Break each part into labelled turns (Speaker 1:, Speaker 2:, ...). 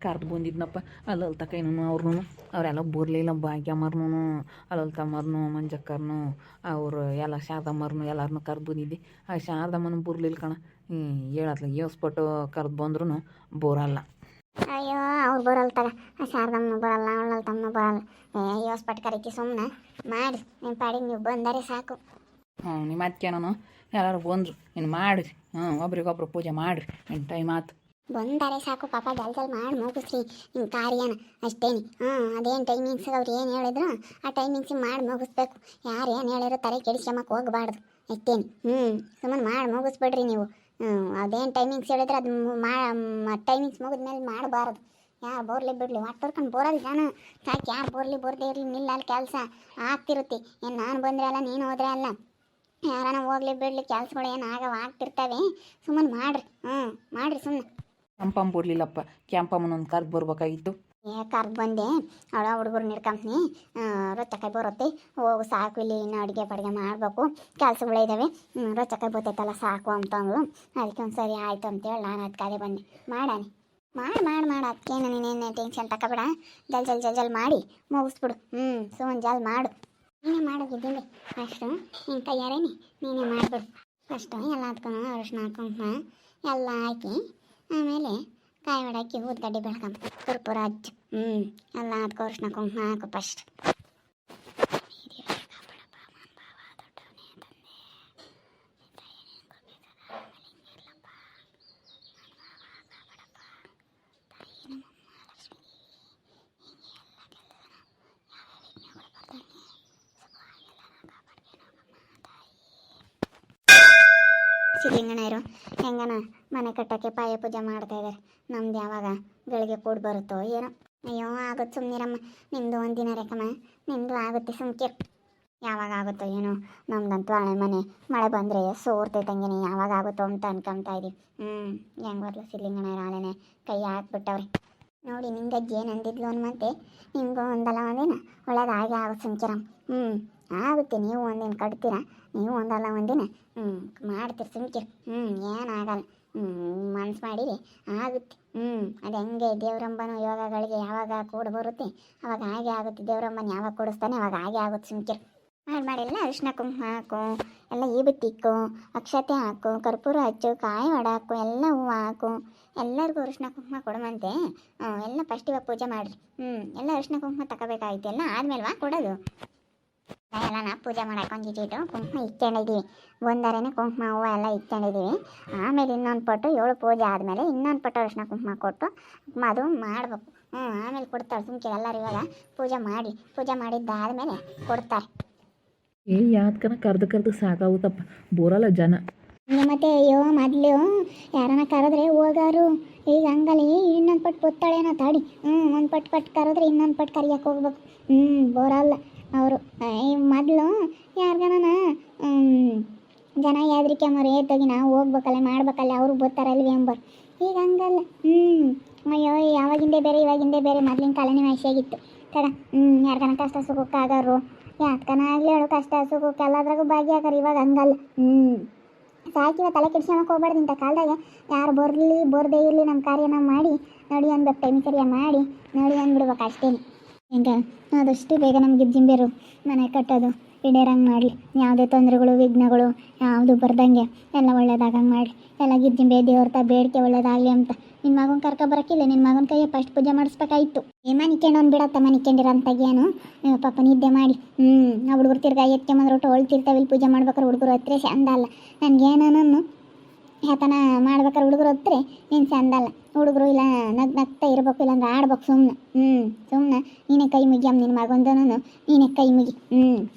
Speaker 1: ಕರ್ದು ಬಂದಿದ್ನಪ್ಪ ಅಲ್ಲಲ್ಲಿ ತಕೈನು ಅವ್ರನ್ನೂ ಅವರೆಲ್ಲ ಬರಲಿಲ್ಲ ಭಾಗ್ಯಮ್ಮರ್ನು ಅಲ್ಲಲ್ತಮ್ಮರ್ನು ಮಂಜಕ್ಕರ್ನು ಅವರು ಎಲ್ಲ ಶಾರದಮ್ಮರ್ನು ಎಲ್ಲರನ್ನೂ ಕರ್ದು ಬಂದಿದ್ದೆ. ಆ ಶಾರದಮ್ಮನೂ ಬರಲಿಲ್ಲ ಕಣ. ಹೇಳತ್ಲ ಯೋಸ್ಬಿಟ್ಟು ಕರ್ದು ಬಂದ್ರೂ ಬರಲ್ಲ.
Speaker 2: ಅಯ್ಯೋ ಅವ್ರು ಬರಲ್ಲ ತಗ, ಆ ಶಾರದಮ್ಮನು ಬರಲ್ಲ, ಅವಳಲ್ತಮ್ಮನು ಬರಲ್ಲ. ಯೋಸ್ಪಟ್ಟು ಕರಿಕಿ ಸುಮ್ಮನೆ ಮಾಡಿ ನಿಮ್ಮ ಪಾಡಿಗೆ ನೀವು ಬಂದರೆ ಸಾಕು.
Speaker 1: ನಿಮ್ಮ ಅದಕ್ಕೇನೋ ಎಲ್ಲರೂ ಬಂದರು, ಇನ್ನು ಮಾಡಿರಿ. ಒಬ್ರಿಗೊಬ್ರು ಪೂಜೆ ಮಾಡಿರಿ, ಇನ್ನು ಟೈಮ್ ಆಯ್ತು.
Speaker 2: ಬಂದರೆ ಸಾಕು ಪಾಪ, ಜಲ್ದಿ ಮಾಡಿ ಮುಗಿಸ್ರಿ ನಿಮ್ಮ ಕಾರ್ಯನ ಅಷ್ಟೇನಿ. ಅದೇನು ಟೈಮಿಂಗ್ಸ್ ಅವ್ರು ಏನು ಹೇಳಿದ್ರು ಆ ಟೈಮಿಂಗ್ಸಿಗೆ ಮಾಡಿ ಮುಗಿಸ್ಬೇಕು. ಯಾರು ಏನು ಹೇಳಿರೋ ತಲೆ ಕೆಡಿಸ್ಕೊಂಬಕ್ಕೆ ಹೋಗಬಾರ್ದು ಅಷ್ಟೇನಿ. ಸುಮ್ಮನೆ ಮಾಡಿ ಮುಗಿಸ್ಬಿಡ್ರಿ ನೀವು. ಅದೇನು ಟೈಮಿಂಗ್ಸ್ ಹೇಳಿದ್ರೆ ಅದು ಟೈಮಿಂಗ್ಸ್ ಮುಗಿದ್ಮೇಲೆ ಮಾಡಬಾರ್ದು. ಯಾರು ಬೋರ್ಲಿ ಬಿಡಲಿ ಒಟ್ಟರ್ಕೊಂಡು ಬೋರಲ್ಲಿ ಜನ ಸಾಕು. ಯಾರು ಬೋರ್ಲಿ ಬೋರ್ದೇ ಇರಲಿ, ನಿಲ್ಲ ಅಲ್ಲಿ ಕೆಲಸ ಆಗ್ತಿರುತ್ತೆ. ಏನು ನಾನು ಬಂದರೆ ಅಲ್ಲ, ನೀನು ಹೋದ್ರೆ ಅಲ್ಲ, ಯಾರನ ಹೋಗ್ಲಿ ಬಿಡಲಿ, ಕೆಲ್ಸಗಳು ಏನು ಆಗ್ತಿರ್ತವೆ. ಸುಮ್ಮನೆ ಮಾಡಿರಿ. ಮಾಡಿರಿ ಸುಮ್ಮನೆ.
Speaker 1: ಕೆಂಪಮ್ಮ ಬರಲಿಲ್ಲಪ್ಪ, ಕೆಂಪಮ್ಮನೊಂದು ಕರ್ದು ಬರ್ಬೇಕಾಗಿತ್ತು.
Speaker 2: ಕರ್ದು ಬಂದೆ, ಅವಳ ಹುಡುಗರು ನಿಡ್ಕೊಂತೀನಿ. ರೊಚ್ಚಕಾಯಿ ಬರುತ್ತೆ, ಹೋಗು ಸಾಕು, ಇಲ್ಲಿ ಇನ್ನು ಅಡುಗೆ ಪಡುಗೆ ಮಾಡಬೇಕು, ಕೆಲಸಗಳಿದ್ದಾವೆ, ರೊಚ್ಚಕಾಯಿ ಬರ್ತೈತಲ್ಲ ಸಾಕು ಅಂತಂದು. ಅದಕ್ಕೆ ಒಂದು ಸರಿ ಆಯಿತು ಅಂತೇಳಿ ನಾನು ಅದಕ್ಕೆ ಅದೇ ಬಂದೆ. ಮಾಡಾನೆ ಮಾಡಿ ಅದಕ್ಕೇನು ನೀನೇನು ಟೆನ್ಷನ್ ತಗೋಬೇಡ. ಜಲ್ ಮಾಡಿ ಮುಗಿಸ್ಬಿಡು. ಸುಮ್ಮನೆ ಜಲ್ ಮಾಡು. ನೀನೇ ಮಾಡೋಗಿದ್ದೀನಿ ಫಸ್ಟು, ನಿನ್ನ ಕೈಯಾರೇನೆ ನೀನೇ ಮಾಡಿಬಿಡು. ಫಸ್ಟು ಎಲ್ಲ ಹಾಕ್ಕೊಂಡು ಅರಿಶಿನ ಕುಂಕುಮ ಎಲ್ಲ ಹಾಕಿ, ಆಮೇಲೆ ಕಾಯಿ ಹೊಡಾಕಿ ಊದ್ಗಡ್ಡೆ ಬೆಳ್ಕೊಂಬ ಪುರ್ಪುರ ಹಚ್ಚು. ಎಲ್ಲ ಅದಕ್ಕೆ ಅರಿಶಿನ ಕುಂಕುಮ ಹಾಕು ಫಸ್ಟ್. ಸಿದ್ಲಿಂಗಣ್ಣರು ಹೆಂಗನ ಮನೆ ಕಟ್ಟೋಕ್ಕೆ ಪಾಯ ಪೂಜೆ ಮಾಡ್ತಾಯಿದ್ದಾರೆ. ನಮ್ದು ಯಾವಾಗ ಗಳಿಗೆ ಕೂಡಿ ಬರುತ್ತೋ ಏನೋ. ಅಯ್ಯೋ ಆಗುತ್ತೆ ಸುಮ್ಮನಿರಮ್ಮ, ನಿಮ್ಮದು ಒಂದಿನ ರೇಖಮ್ಮ, ನಿಮ್ಮದು ಆಗುತ್ತೆ ಸುಮ್ಕಿರು. ಯಾವಾಗ ಆಗುತ್ತೋ ಏನೋ, ನಮ್ದಂತೂ ಹಳೆ ಮನೆ, ಮಳೆ ಬಂದರೆ ಸೋರ್ತೈತಂಗೆ ಯಾವಾಗ ಆಗುತ್ತೋ ಅಂತ ಅನ್ಕೊತಾ ಇದೀವಿ. ಹೆಂಗೆ ಬರಲು ಸಿದ್ಲಿಂಗಣ್ಣರು ಆಳೆನೆ ಕೈ ಹಾಕ್ಬಿಟ್ಟವ್ರಿ ನೋಡಿ. ನಿಂಗೆ ಅಜ್ಜಿ ಏನು ಅಂದಿದ್ಲು ಅನ್ಮಂತೆ, ನಿಮ್ಗೂ ಒಂದಲ್ಲ ಒಂದಿನ ಒಳ್ಳೇದು ಹಾಗೆ ಆಗುತ್ತೆ ಸುಮ್ಕಿರಮ್ಮ. ಆಗುತ್ತೆ, ನೀವು ಒಂದಿನ ಕಟ್ತೀರ, ನೀವು ಒಂದಲ್ಲ ಒಂದಿನ ಮಾಡ್ತೀರಿ ಸುಮ್ಕಿರು. ಏನಾಗಲ್ಲ, ಮನ್ಸು ಮಾಡಿರಿ ಆಗುತ್ತೆ. ಅದು ಹೆಂಗೆ ದೇವರಂಬನ ಯೋಗಗಳಿಗೆ ಯಾವಾಗ ಕೂಡ ಬರುತ್ತೆ ಅವಾಗ ಹಾಗೆ ಆಗುತ್ತೆ. ದೇವರಂಬನ ಯಾವಾಗ ಕೊಡಿಸ್ತಾನೆ ಅವಾಗ ಹಾಗೆ ಆಗುತ್ತೆ ಸುಮ್ಕಿರು. ಮಾಡಿಲ್ಲ ಅರಿಶಿನ ಕುಂಕುಮ ಹಾಕು, ಎಲ್ಲ ಈಬತ್ತಿಕ್ಕು, ಅಕ್ಷತೆ ಹಾಕು, ಕರ್ಪೂರ ಹಚ್ಚು, ಕಾಯಿ ಹೊಡ ಹಾಕು, ಎಲ್ಲ ಹೂವು ಹಾಕು. ಎಲ್ಲರಿಗೂ ಅರಿಶಿನ ಕುಂಕುಮ ಕೊಡುವಂತೆ ಎಲ್ಲ ಫಸ್ಟ್ ಇವಾಗ ಪೂಜೆ ಮಾಡಿರಿ. ಎಲ್ಲ ಅರಿಶಿನ ಕುಂಕುಮ ತಗೋಬೇಕಾಯ್ತು. ಎಲ್ಲ ಆದ್ಮೇಲೆ ಕೊಡೋದು ಎಲ್ಲ. ನಾ ಪೂಜೆ ಮಾಡಕ್ಕೆ ಒಂದು ಇಟ್ಟಿಟ್ಟು ಕುಂಕುಮ ಇಟ್ಕೊಂಡಿದ್ದೀವಿ. ಒಂದರೇನೆ ಕುಂಕುಮ ಹೂವು ಎಲ್ಲ ಇಟ್ಕೊಂಡಿದ್ದೀವಿ. ಆಮೇಲೆ ಇನ್ನೊಂದು ಪಟ್ಟು 7 ಪೂಜೆ ಆದಮೇಲೆ ಇನ್ನೊಂದು ಪಟ್ಟು ಅರಿಶಿನ ಕುಂಕುಮ ಕೊಟ್ಟು ಅದು ಮಾಡಬೇಕು. ಆಮೇಲೆ ಕೊಡ್ತಾರೆ ಸುಮ್ಕೆ. ಎಲ್ಲರೂ ಇವಾಗ ಪೂಜೆ ಮಾಡಿದ್ದಾದಮೇಲೆ ಕೊಡ್ತಾರೆ.
Speaker 1: ಯಾತ್ಕನ ಕರ್ದು ಸಾಕಾಗುತ್ತಪ್ಪ, ಬರಲ್ಲ ಜನ.
Speaker 2: ಮತ್ತೆ ಅಯ್ಯೋ ಮೊದಲು ಯಾರನ್ನ ಕರೆದ್ರೆ ಹೋಗಾರು, ಈಗ ಹಂಗಲ್ಲಿ ಇನ್ನೊಂದು ಪಟ್ಟು ಬತ್ತಾಳೇನೋ ತಾಡಿ. ಒಂದು ಪಟ್ಟು ಕರೆದ್ರೆ ಇನ್ನೊಂದು ಪಟ್ಟು ಕರಿಯಕ್ಕೆ ಹೋಗ್ಬೇಕು. ಬರಲ್ಲ ಅವರು. ಮೊದಲು ಯಾರಿಗಾನ ಜನ ಯಾದ್ರಿಕೆ ಮರು ಏತೋಗಿ ನಾವು ಹೋಗ್ಬೇಕಲ್ಲ ಮಾಡ್ಬೇಕಲ್ಲ, ಅವರು ಬರ್ತಾರಲ್ವೇ ಎಂಬರು. ಈಗ ಹಂಗಲ್ಲ. ಅಯ್ಯೋ ಯಾವಾಗಿಂದೇ ಬೇರೆ ಇವಾಗಿಂದೇ ಬೇರೆ. ಮೊದಲಿನ ಕಾಲನೇ ವಯಸ್ಸಾಗಿತ್ತು ತಡ. ಯಾರಿಗಾನ ಕಷ್ಟ ಸುಖಕ್ಕಾಗರು, ಯಾತ್ಕನ ಆಗಲಿ ಹೇಳು, ಕಷ್ಟ ಸುಖಕ್ಕೆ ಎಲ್ಲದ್ರಾಗೂ ಭಾಗಿಯಾಗಾರ. ಇವಾಗ ಹಂಗಲ್ಲ. ಸಾಕಿವ ತಲೆ ಕೆಡ್ಸ್ಕೊಂಬಕ್ಕೆ ಹೋಗ್ಬಾರ್ದು. ಇಂಥ ಕಾಲದಾಗ ಯಾರು ಬರದೇ ಇರಲಿ, ನಮ್ಮ ಕಾರ್ಯ ನಾವು ಮಾಡಿ ನೋಡಿ ಅನ್ಬೇಕು. ಟೈಮ್ ಸರಿಯಾಗಿ ಮಾಡಿ ನೋಡಿ ಅಂದ್ಬಿಡ್ಬೇಕು ಅಷ್ಟೇ. ಹಿಂಗೆ ಆದಷ್ಟು ಬೇಗ ನಮ್ಗೆ ಜಿಂಬೇರು ಮನೆ ಕಟ್ಟೋದು ಇಡೇರಂಗೆ ಮಾಡಲಿ. ಯಾವುದೇ ತೊಂದರೆಗಳು ವಿಘ್ನಗಳು ಯಾವುದು ಬರ್ದಂಗೆ ಎಲ್ಲ ಒಳ್ಳೇದಾಗಂಗೆ ಮಾಡಿ. ಎಲ್ಲ ಗಿರ್ಜಿಂಬೆ ದೇವ್ರ ಬೇಡಿಕೆ ಒಳ್ಳೇದಾಗಲಿ ಅಂತ ನಿನ್ನ ಮಗನ ಕರ್ಕೊಬರಕ್ಕಿಲ್ಲ. ನಿನ್ನ ಮಗನ ಕೈಯ ಫಸ್ಟ್ ಪೂಜೆ ಮಾಡಿಸ್ಬೇಕಾಯ್ತು. ಮನಿಕೆಂಡು ಬಿಡತ್ತ, ಮನಿಕೆಂಡಿರಂತಾಗೇನು ಪಾಪ ನಿದ್ದೆ ಮಾಡಿ. ಆ ಹುಡುಗರು ತಿರ್ಗಾ ಎತ್ಕೊಂಬಂದ್ರೆ ಒಟ್ಟು ಹೊಳ್ತಿರ್ತಾವೆ. ಇಲ್ಲಿ ಪೂಜೆ ಮಾಡ್ಬೇಕಾರೆ ಹುಡುಗರು ಹತ್ತಿರ ಚಂದ ಅಲ್ಲ. ನನಗೇನೂ ಯಾತನ ಮಾಡ್ಬೇಕಾರೆ ಹುಡುಗರು ಹತ್ತಿರ ಏನು ಚಂದ ಅಲ್ಲ. ಹುಡುಗರು ಇಲ್ಲ ನಗ್ತಾ ಇರ್ಬೇಕು, ಇಲ್ಲಾಂದ್ರೆ ಆಡ್ಬೇಕು ಸುಮ್ಮನೆ. ನೀನೇ ಕೈ ಮುಗಿಯಮ್ಮ, ನಿನ್ನ ಮಗಂದನೂ ನೀನೇ ಕೈ ಮುಗಿ.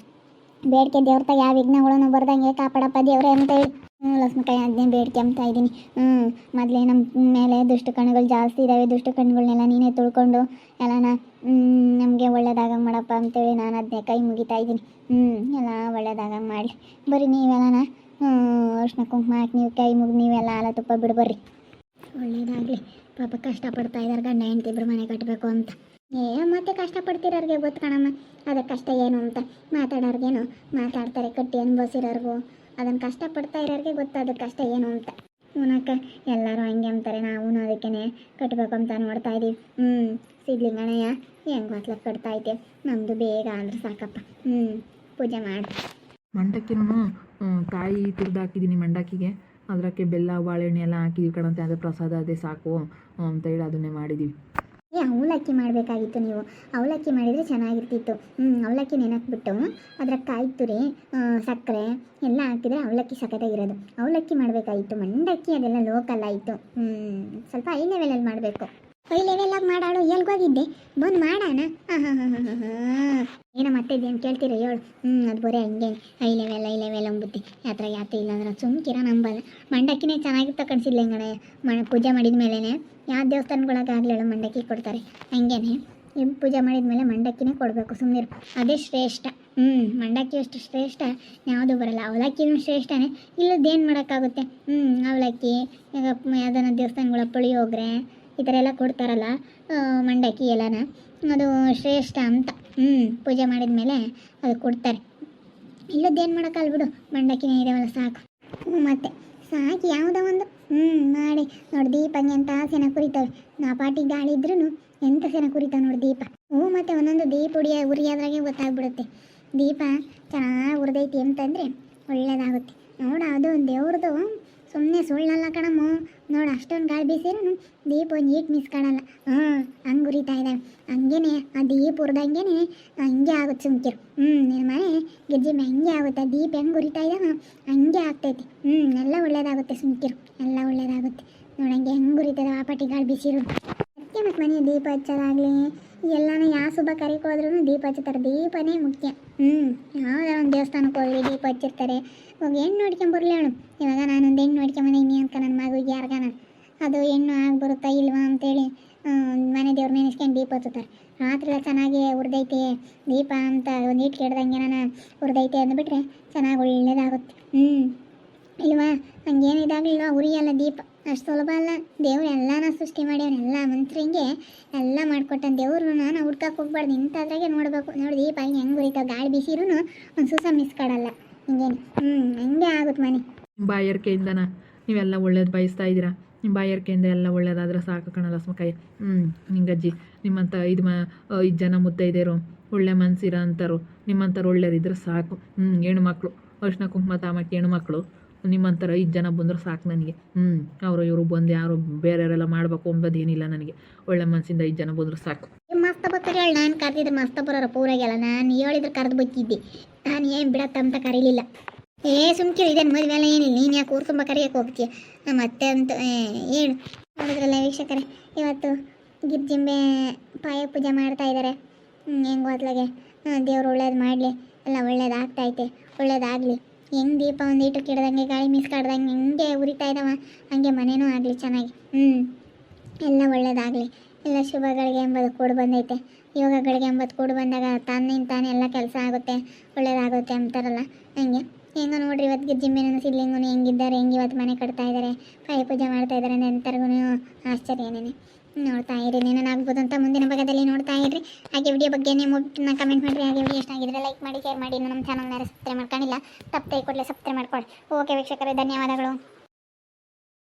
Speaker 2: ಬೇಡಿಕೆ ದೇವ್ರತಾಗ ಯಾವ ವಿಘ್ನಗಳನ್ನು ಬರ್ದಂಗೆ ಕಾಪಾಡಪ್ಪ ದೇವ್ರೆ ಅಂತ ಹೇಳಿ ಲಕ್ಷ್ಮೀಕಾಯಿ ಅದನ್ನೇ ಬೇಡಿಕೆ ಅಂತ ಇದ್ದೀನಿ. ಮೊದಲೇ ನಮ್ಮ ಮೇಲೆ ದುಷ್ಟ ಕಣ್ಣುಗಳು ಜಾಸ್ತಿ ಇದ್ದಾವೆ. ದುಷ್ಟ ಕಣ್ಣುಗಳನ್ನೆಲ್ಲ ನೀನೇ ತುಳ್ಕೊಂಡು ಎಲ್ಲನ ನಮಗೆ ಒಳ್ಳೇದಾಗಂಗೆ ಮಾಡಪ್ಪ ಅಂತೇಳಿ ನಾನು ಅದನ್ನೇ ಕೈ ಮುಗಿತಾ ಇದ್ದೀನಿ. ಎಲ್ಲ ಒಳ್ಳೇದಾಗಂಗೆ ಮಾಡಲಿ. ಬರೀ ನೀವೆಲ್ಲನ ಅರಿಶಿನ ಕುಂಕುಮ ಹಾಕಿ ನೀವು ಕೈ ಮುಗಿ ನೀವೆಲ್ಲ ಹಾಲ ತುಪ್ಪ ಬಿಡ್ಬರ್ರಿ. ಒಳ್ಳೇದಾಗಲಿ. ಪಾಪ ಕಷ್ಟಪಡ್ತಾ ಇದ್ದಾರೆ ಗಂಡ ಹೆಂಡತಿ ಇಬ್ಬರು ಮನೆ ಕಟ್ಟಬೇಕು ಅಂತ. ಮತ್ತೆ ಕಷ್ಟಪಡ್ತಿರೋರಿಗೆ ಗೊತ್ತು ಕಣಮ್ಮ ಅದಕ್ಕೆ ಕಷ್ಟ ಏನು ಅಂತ. ಮಾತಾಡೋರ್ಗೇನು ಮಾತಾಡ್ತಾರೆ, ಕಟ್ಟಿ ಅನುಭವಿಸಿರೋರ್ಗು ಅದನ್ನು ಕಷ್ಟಪಡ್ತಾ ಇರೋರಿಗೆ ಗೊತ್ತು ಅದಕ್ಕೆ ಕಷ್ಟ ಏನು ಅಂತ. ಉನಕ ಎಲ್ಲರೂ ಹಂಗೆ ಅಂತಾರೆ, ನಾವು ಅದಕ್ಕೇ ಕಟ್ಟಬೇಕು ಅಂತ ನೋಡ್ತಾ ಇದ್ದೀವಿ. ಸಿದ್ಲಿಂಗಣ್ಣಯ್ಯ ಹೆಂಗೆ ಹೊತ್ಲಕ್ಕೆ ಕಟ್ತಾ ಐತೆ, ನಮ್ಮದು ಬೇಗ ಅಂದ್ರೆ ಸಾಕಪ್ಪ. ಪೂಜೆ ಮಾಡಿ
Speaker 1: ಮಂಡಕ್ಕಿನೂ ಕಾಯಿ ತುರಿದು ಹಾಕಿದ್ದೀನಿ ಮಂಡಕ್ಕಿಗೆ, ಅದಕ್ಕೆ ಬೆಲ್ಲ ಬಾಳೆಹಣ್ಣು ಎಲ್ಲ ಹಾಕಿದ್ದೀವಿ ಕಣಂತೆ. ಅದೇ ಪ್ರಸಾದ ಅದೇ ಸಾಕು ಅಂತೇಳಿ ಅದನ್ನೇ ಮಾಡಿದ್ದೀವಿ.
Speaker 2: ಅವಲಕ್ಕಿ ಮಾಡಬೇಕಾಗಿತ್ತು ನೀವು, ಅವಲಕ್ಕಿ ಮಾಡಿದರೆ ಚೆನ್ನಾಗಿರ್ತಿತ್ತು. ಅವಲಕ್ಕಿ ನೆನಕ್ಬಿಟ್ಟು ಅದ್ರ ಕಾಯಿ ತುರಿ ಸಕ್ಕರೆ ಎಲ್ಲ ಹಾಕಿದರೆ ಅವಲಕ್ಕಿ ಸಖತ್ತಾಗಿರೋದು. ಅವಲಕ್ಕಿ ಮಾಡಬೇಕಾಗಿತ್ತು, ಮಂಡಕ್ಕಿ ಅದೆಲ್ಲ ಲೋಕಲ್ ಆಯಿತು. ಸ್ವಲ್ಪ ಹೈ ಲೆವೆಲಲ್ಲಿ ಮಾಡಬೇಕು. ಹೈ ಲೆವೆಲಾಗಿ ಮಾಡಾಳು, ಎಲ್ಗೋಗಿದ್ದೆ ಬಂದು ಮಾಡೋಣ. ಏನೋ ಮತ್ತೆ ಇದೇನು ಕೇಳ್ತೀರ ಹೇಳು. ಅದು ಬರೀ ಹಂಗೆ ಹೈ ಲೆವೆಲ್ ಅಂಬುತ್ತಿ. ಯಾತ್ರ ಇಲ್ಲ ಅಂದ್ರೆ ಸುಮ್ಕಿರ ನಂಬಲ್ಲ. ಮಂಡಕ್ಕಿನೇ ಚೆನ್ನಾಗಿತ್ತು ಕಣಿಸಿಲ್ಲ ಹೆಂಗಣ ಪೂಜೆ ಮಾಡಿದ ಮೇಲೇ ಯಾವ ದೇವಸ್ಥಾನಗಳಾಗಲಿಲ್ಲ ಮಂಡಕ್ಕಿ ಕೊಡ್ತಾರೆ. ಹಂಗೇನೆ ಪೂಜೆ ಮಾಡಿದ ಮೇಲೆ ಮಂಡಕ್ಕಿನೇ ಕೊಡಬೇಕು, ಸುಮ್ಮನೆ ಅದೇ ಶ್ರೇಷ್ಠ. ಮಂಡಕ್ಕಿ ಅಷ್ಟು ಶ್ರೇಷ್ಠ ಯಾವುದೂ ಬರಲ್ಲ. ಅವಲಕ್ಕಿನೂ ಶ್ರೇಷ್ಠನೇ, ಇಲ್ಲದ್ದೇನು ಮಾಡೋಕ್ಕಾಗುತ್ತೆ. ಅವಲಕ್ಕಿ ಈಗ ಯಾವ್ದಾನ ದೇವಸ್ಥಾನಗಳ ಪುಳಿಯೋಗರೆ ಈ ಥರ ಎಲ್ಲ ಕೊಡ್ತಾರಲ್ಲ, ಮಂಡಕ್ಕಿ ಎಲ್ಲನ ಅದು ಶ್ರೇಷ್ಠ ಅಂತ. ಪೂಜೆ ಮಾಡಿದ ಮೇಲೆ ಅದು ಕೊಡ್ತಾರೆ. ಇಲ್ಲದ್ದೇನು ಮಾಡೋಕ್ಕಲ್ಲ ಬಿಡು, ಮಂಡಕ್ಕಿನೇ ಇದಾವಲ್ಲ ಸಾಕು. ಮತ್ತೆ ಸಾಕು ಯಾವುದೋ ಒಂದು ಮಾಡಿ ನೋಡಿ. ದೀಪ ಹಂಗೆ ಎಂತ ಸೆನ ಕುರಿತವೆ, ನಾ ಪಾಟಿ ಗಾಳಿ ಇದ್ರೂ ಎಂಥ ಸೆನ ಕುರಿತಾವೆ ನೋಡಿ ದೀಪ. ಮತ್ತು ಒಂದೊಂದು ದೀಪ ಉರಿಯೋದ್ರಾಗೆ ಗೊತ್ತಾಗ್ಬಿಡುತ್ತೆ ದೀಪ ಚೆನ್ನಾಗಿ ಉರಿದೈತಿ ಅಂತಂದರೆ ಒಳ್ಳೇದಾಗುತ್ತೆ. ನೋಡ ಅದು ದೇವ್ರದ್ದು ಸುಮ್ಮನೆ ಸುಳ್ಳಲ್ಲ ಕಣಮ್ಮ. ನೋಡು ಅಷ್ಟೊಂದು ಗಾಳಿ ಬೀಸಿರೂ ದೀಪ ಒಂದು ಈಟ್ ಮಿಸ್ ಕಾಣಲ್ಲ. ಹಂಗೆ ಉರಿತಾ ಇದ್ದಾವೆ. ಹಂಗೇನೆ ಆ ದೀಪ ಉರಿದಂಗೆ ಹಂಗೆ ಆಗುತ್ತೆ ಸುಮ್ಕಿರು. ನಿನ್ನ ಮನೆ ಗೆಜ್ಜೆ ಹಂಗೆ ಆಗುತ್ತೆ, ದೀಪ ಹೆಂಗೆ ಉರಿತಾ ಇದ್ದಾವೆ ಹಂಗೆ ಆಗ್ತೈತಿ. ಎಲ್ಲ ಒಳ್ಳೇದಾಗುತ್ತೆ ಸುಮ್ಕಿರು, ಎಲ್ಲ ಒಳ್ಳೇದಾಗುತ್ತೆ. ನೋಡಂಗೆ ಹೆಂಗೆ ಉರಿತದೆ ಆ ಪಟ್ಟಿ ಗಾಳಿ ಬೀಸಿರು. ಅದಕ್ಕೆ ಮತ್ತು ಮನೆ ದೀಪ ಹಚ್ಚೋದಾಗಲಿ ಎಲ್ಲನೂ ಯಾವ ಶುಭ ಕರೆಗೆ ಹೋದ್ರೂ ದೀಪ ಹಚ್ಚುತ್ತಾರೆ. ದೀಪನೇ ಮುಖ್ಯ. ಯಾವುದೋ ಒಂದು ದೇವಸ್ಥಾನಕ್ಕೆ ಹೋಗಿ ದೀಪ ಹಚ್ಚಿರ್ತಾರೆ. ಹೋಗಿ ಹೆಣ್ಣು ನೋಡ್ಕೊಂಬರ್ಲಿ ಹೇಳು. ಇವಾಗ ನಾನೊಂದು ಹೆಣ್ಣು ನೋಡ್ಕೊಂಬಂದಿನಿ ಅಂತ ನನ್ನ ಮಗುಗೆ ಯಾರಿಗಾನ ಅದು ಹೆಣ್ಣು ಆಗ್ಬರುತ್ತಾ ಇಲ್ವಾ ಅಂತೇಳಿ ಮನೆ ದೇವ್ರ ನೆನೆಸ್ಕೊಂಡು ದೀಪ ಹಚ್ಚುತ್ತಾರೆ. ರಾತ್ರಿ ಎಲ್ಲ ಚೆನ್ನಾಗಿ ಉರಿದೈತೆ ದೀಪ ಅಂತ ಒಂದು ಇಟ್ಟು ಕೆಡ್ದಂಗೆ ನಾನು ಉರಿದೈತೆ ಅಂದ್ಬಿಟ್ರೆ ಚೆನ್ನಾಗಿ ಒಳ್ಳೇದಾಗುತ್ತೆ. ಇಲ್ವಾ ಹಂಗೇನು ಇದಾಗಲಿಲ್ಲ, ಉರಿಯಲ್ಲ ದೀಪ. ಅಷ್ಟು ಸುಲಭ ಅಲ್ಲ. ದೇವ್ರು ಎಲ್ಲನ ಸೃಷ್ಟಿ ಮಾಡ್ಯಾನ, ಎಲ್ಲ ಮಂತ್ರಿಗೆ ಎಲ್ಲ ಮಾಡ್ಕೊಟ್ಟಾನ ದೇವ್ರು. ನಾನು ಹುಡ್ಕಕ್ಕೆ ಹೋಗ್ಬಾರ್ದು, ಇಂಥದ್ರಾಗೆ ನೋಡಬೇಕು. ನೋಡಿ ದೀಪ ಹೆಂಗೆ ಉರಿತಾವೆ, ಗಾಳಿ ಬಿಸಿರೂ ಒಂದು ಸೂಸ ಮಿಸ್ ಕಾಡಲ್ಲ. ಹಿಂಗೇನು ಹಂಗೆ ಆಗುತ್ತೆ ಮನೆ.
Speaker 1: ನಿಮ್ಮ ಬಾಯರ್ಕೆಯಿಂದನ ನೀವೆಲ್ಲ ಒಳ್ಳೇದು ಬಯಸ್ತಾ ಇದ್ದೀರಾ. ನಿಮ್ಮ ಬಾಯರ್ಕೆಯಿಂದ ಎಲ್ಲ ಒಳ್ಳೇದಾದ್ರೆ ಸಾಕು ಕಣಲ್ಲ ಸ್ಮಕಾಯಿ. ನಿಂಗಜ್ಜಿ ನಿಮ್ಮಂಥ 5 ಜನ ಮುತ್ತೈದೇರು ಒಳ್ಳೆ ಮನ್ಸಿರ ಅಂತಾರು. ನಿಮ್ಮಂಥವ್ರು ಒಳ್ಳೆಯರಿದ್ರೆ ಸಾಕು. ಹೆಣ್ಮಕ್ಳು ಅರ್ಶಿನ ಕುಂಕುಮ ತಾಮಕ್ಕೆ ಹೆಣ್ಮಕ್ಳು ನಿಮ್ಮಂಥರ 5 ಜನ ಬಂದ್ರೆ ಸಾಕು ನನಗೆ. ಅವರು ಇವರು ಬಂದು ಯಾರು ಬೇರೆಯವರೆಲ್ಲ ಮಾಡಬೇಕು ಅಂಬೋದೇನಿಲ್ಲ ನನಗೆ. ಒಳ್ಳೆ ಮನಸ್ಸಿಂದ 5 ಜನ ಬಂದ್ರೆ ಸಾಕು.
Speaker 2: ಮಸ್ತ ಬರ್ತಾರೆ ಹೇಳಿ. ನಾನು ಕರೆದಿದ್ರೆ ಮಸ್ತ ಬರೋರು ಪೂರಾಗೆಲ್ಲ. ನಾನು ಹೇಳಿದ್ರೆ ಕರೆದು ಬೈತಿದ್ದೆ. ನಾನು ಏನು ಬಿಡತ್ತಂತ ಕರೀಲಿಲ್ಲ. ಸುಮ್ಕಿರು, ಇದೇನು ಮದುವೆ ಎಲ್ಲ ಏನಿಲ್ಲ. ನೀನು ಯಾಕೆ ಊರು ತುಂಬ ಕರೆಯೋಕೆ ಹೋಗ್ತೀಯ ಮತ್ತೆ ಅಂತ ಹೇಳು. ನೋಡಿದ್ರಲ್ಲ ವೀಕ್ಷಕರೇ, ಇವತ್ತು ಗಿರ್ಜಿಂಬೆ ಪಾಯ ಪೂಜೆ ಮಾಡ್ತಾ ಇದ್ದಾರೆ. ಹೆಂಗೆ ಹೊತ್ಲಾಗೆ ದೇವ್ರು ಒಳ್ಳೇದು ಮಾಡಲಿ, ಎಲ್ಲ ಒಳ್ಳೇದಾಗ್ತೈತೆ, ಒಳ್ಳೇದಾಗಲಿ. ಹೆಂಗೆ ದೀಪ ಒಂದು ಇಟ್ಟು ಕಿಡ್ದಂಗೆ ಗಾಳಿ ಮಿಸ್ ಕಾಡ್ದಂಗೆ ಹೆಂಗೆ ಉರಿತಾ ಇದ್ದಾವ ಹಂಗೆ ಮನೇನೂ ಆಗಲಿ ಚೆನ್ನಾಗಿ. ಎಲ್ಲ ಒಳ್ಳೇದಾಗಲಿ. ಎಲ್ಲ ಶುಭಗಳಿಗೆ ಎಂಬುದು ಕೂಡು ಬಂದೈತೆ. ಯೋಗಗಳಿಗೆ ಎಂಬುದು ಕೂಡು ಬಂದಾಗ ತಾನೇ ಎಲ್ಲ ಕೆಲಸ ಆಗುತ್ತೆ, ಒಳ್ಳೇದಾಗುತ್ತೆ ಅಂತಾರಲ್ಲ ಹಂಗೆ. ಹೆಂಗೋ ನೋಡ್ರಿ ಇವತ್ತು ಗಿರ್ಜಿಂಬೆನೂ ಸಿದ್ಲಿಂಗೂ ಹೆಂಗಿದ್ದಾರೆ, ಹೆಂಗೆ ಇವತ್ತು ಮನೆ ಕಟ್ತಾ ಇದ್ದಾರೆ, ಪಾಯ ಪೂಜೆ ಮಾಡ್ತಾ ಇದ್ದಾರೆ ಎಂಥರಿಗೂ ಆಶ್ಚರ್ಯನೇ. ನೋಡ್ತಾ ಇರಿ, ಏನೇನಾಗ್ಬೋದು ಅಂತ ಮುಂದಿನ ಭಾಗದಲ್ಲಿ ನೋಡ್ತಾ ಇರಿ. ಹಾಗೆ ವಿಡಿಯೋ ಬಗ್ಗೆ ನೀವು ಕಮೆಂಟ್ ಮಾಡಿರಿ. ಹಾಗೆ ವಿಡಿಯೋ ಇಷ್ಟ ಆಗಿದ್ರೆ ಲೈಕ್ ಮಾಡಿ, ಶೇರ್ ಮಾಡಿ. ನಮ್ಮ ಚಾನಲ್ನ ಸಬ್ಸ್ಕ್ರೈಬ್ ಮಾಡ್ಕೊಂಡಿಲ್ಲ, ತಪ್ಪದೆ ಕೂಡಲೇ ಸಬ್ಸ್ಕ್ರೈಬ್ ಮಾಡ್ಕೊಳ್ಳಿ. ಓಕೆ ವೀಕ್ಷಕರೇ, ಧನ್ಯವಾದಗಳು.